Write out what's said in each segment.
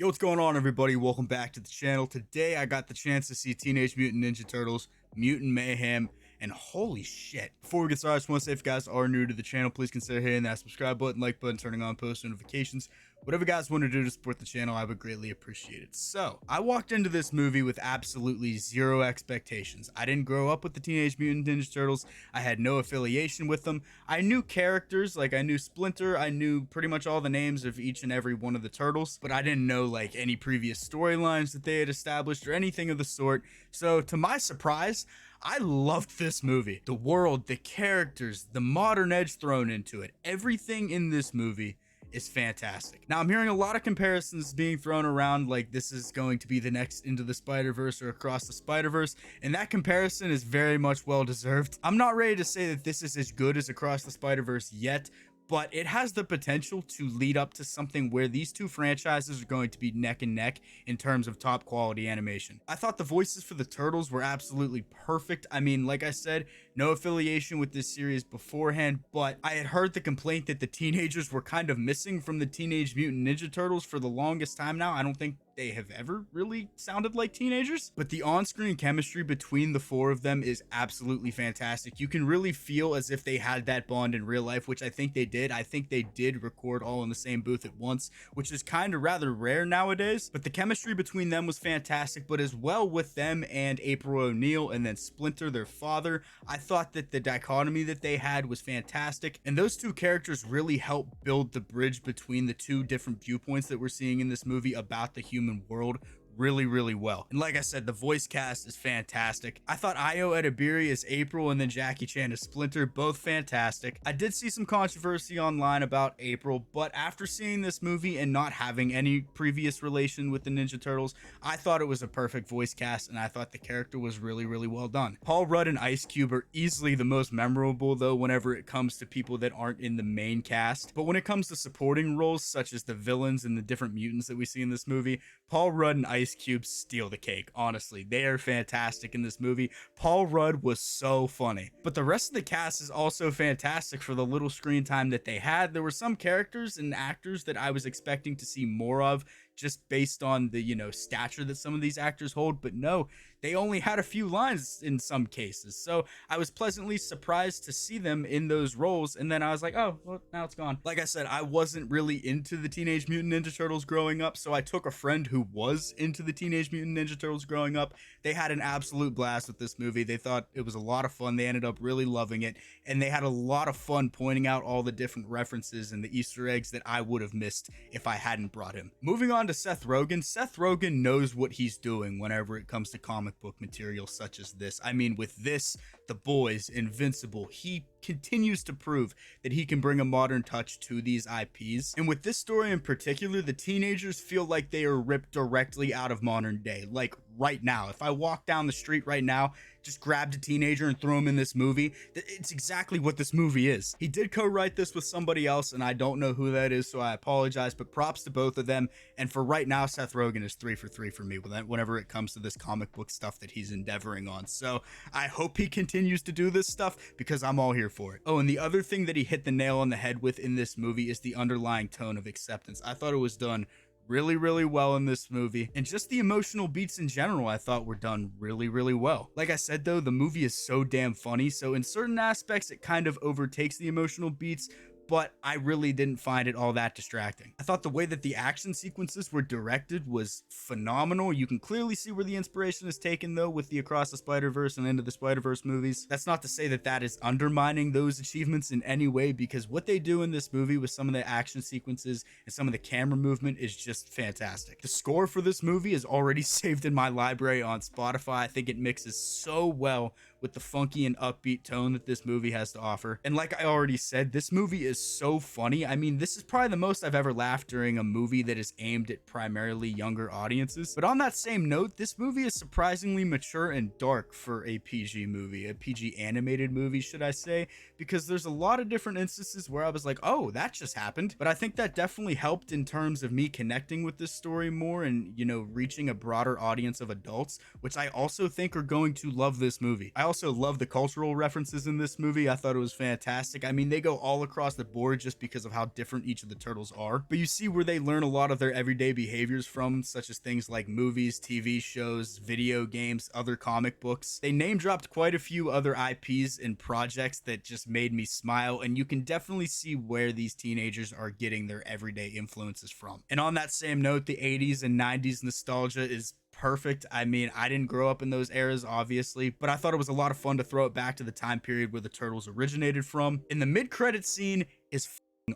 Yo, what's going on, everybody? Welcome back to the channel. Today, I got the chance to see Teenage Mutant Ninja Turtles, Mutant Mayhem, and holy shit. Before we get started, I just want to say if you guys are new to the channel, please consider hitting that subscribe button, like button, turning on post notifications. Whatever you guys want to do to support the channel, I would greatly appreciate it. So, I walked into this movie with absolutely zero expectations. I didn't grow up with the Teenage Mutant Ninja Turtles. I had no affiliation with them. I knew characters, like I knew Splinter, I knew pretty much all the names of each and every one of the turtles, but I didn't know like any previous storylines that they had established or anything of the sort. So, to my surprise, I loved this movie. The world, the characters, the modern edge thrown into it, everything in this movie is fantastic. Now, I'm hearing a lot of comparisons being thrown around like this is going to be the next Into the Spider-Verse or Across the Spider-Verse, and that comparison is very much well deserved. I'm not ready to say that this is as good as Across the Spider-Verse yet, but it has the potential to lead up to something where these two franchises are going to be neck and neck in terms of top quality animation. I thought the voices for the Turtles were absolutely perfect. I mean, like I said, no affiliation with this series beforehand, but I had heard the complaint that the teenagers were kind of missing from the Teenage Mutant Ninja Turtles for the longest time now. I don't think they have ever really sounded like teenagers, but the on-screen chemistry between the four of them is absolutely fantastic. You can really feel as if they had that bond in real life, which I think they did. I think they did record all in the same booth at once, which is kind of rather rare nowadays, but the chemistry between them was fantastic. But as well with them and April O'Neil and then Splinter, their father, I thought that the dichotomy that they had was fantastic, and those two characters really helped build the bridge between the two different viewpoints that we're seeing in this movie about the human world really well. And like I said, the voice cast is fantastic. I thought Ayo Edebiri as April and then Jackie Chan as Splinter, both fantastic. I did see some controversy online about April, but after seeing this movie and not having any previous relation with the Ninja Turtles, I thought it was a perfect voice cast, and I thought the character was really well done. Paul Rudd and Ice Cube are easily the most memorable though whenever it comes to people that aren't in the main cast, but when it comes to supporting roles such as the villains and the different mutants that we see in this movie, Paul Rudd and Ice Cube steal the cake. Honestly, they are fantastic in this movie. Paul Rudd was so funny, but the rest of the cast is also fantastic for the little screen time that they had. There were some characters and actors that I was expecting to see more of, just based on the stature that some of these actors hold, but no, they only had a few lines in some cases. So I was pleasantly surprised to see them in those roles, and then I was like, oh well, now it's gone. Like I said, I wasn't really into the Teenage Mutant Ninja Turtles growing up, so I took a friend who was into the Teenage Mutant Ninja Turtles growing up. They had an absolute blast with this movie. They thought it was a lot of fun. They ended up really loving it, and they had a lot of fun pointing out all the different references and the Easter eggs that I would have missed if I hadn't brought him. Moving on to Seth Rogen. Seth Rogen knows what he's doing whenever it comes to comic book material such as this. I mean, with this, The Boys, Invincible, he continues to prove that he can bring a modern touch to these IPs. And with this story in particular, the teenagers feel like they are ripped directly out of modern day. Like right now, if I walk down the street right now, just grabbed a teenager and threw him in this movie, it's exactly what this movie is. He did co-write this with somebody else, and I don't know who that is, so I apologize, but props to both of them. And for right now, Seth Rogen is 3 for 3 for me whenever it comes to this comic book stuff that he's endeavoring on. So I hope he continues to do this stuff because I'm all here for it. Oh, and the other thing that he hit the nail on the head with in this movie is the underlying tone of acceptance. I thought it was done really well in this movie, and just the emotional beats in general I thought were done really well. Like I said though, the movie is so damn funny, so in certain aspects it kind of overtakes the emotional beats, but I really didn't find it all that distracting. I thought the way that the action sequences were directed was phenomenal. You can clearly see where the inspiration is taken though with the Across the Spider-Verse and Into the Spider-Verse movies. That's not to say that that is undermining those achievements in any way, because what they do in this movie with some of the action sequences and some of the camera movement is just fantastic. The score for this movie is already saved in my library on Spotify. I think it mixes so well with the funky and upbeat tone that this movie has to offer. And like I already said, this movie is so funny. I mean, this is probably the most I've ever laughed during a movie that is aimed at primarily younger audiences. But on that same note, this movie is surprisingly mature and dark for a PG movie, a PG animated movie, should I say, because there's a lot of different instances where I was like, oh, that just happened. But I think that definitely helped in terms of me connecting with this story more and, reaching a broader audience of adults, which I also think are going to love this movie. I also love the cultural references in this movie. I thought it was fantastic. I mean, they go all across the board just because of how different each of the turtles are. But you see where they learn a lot of their everyday behaviors from, such as things like movies, TV shows, video games, other comic books. They name dropped quite a few other IPs and projects that just made me smile, and you can definitely see where these teenagers are getting their everyday influences from. And on that same note, the 80s and 90s nostalgia is perfect. I mean, I didn't grow up in those eras, obviously, but I thought it was a lot of fun to throw it back to the time period where the turtles originated from. And the mid-credit scene is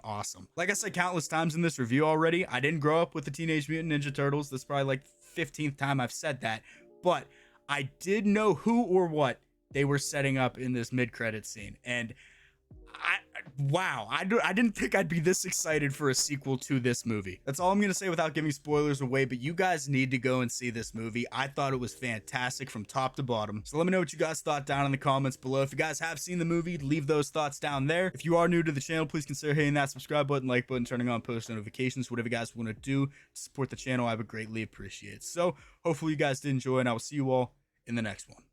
awesome. Like I said countless times in this review already, I didn't grow up with the Teenage Mutant Ninja Turtles. That's probably like 15th time I've said that, but I did know who or what they were setting up in this mid-credit scene. And wow, I didn't think I'd be this excited for a sequel to this movie. That's all I'm gonna say without giving spoilers away, but you guys need to go and see this movie. I thought it was fantastic from top to bottom. So let me know what you guys thought down in the comments below. If you guys have seen the movie, leave those thoughts down there. If you are new to the channel, please consider hitting that subscribe button, like button, turning on post notifications, whatever you guys want to do to support the channel. I would greatly appreciate it. So hopefully you guys did enjoy, and I will see you all in the next one.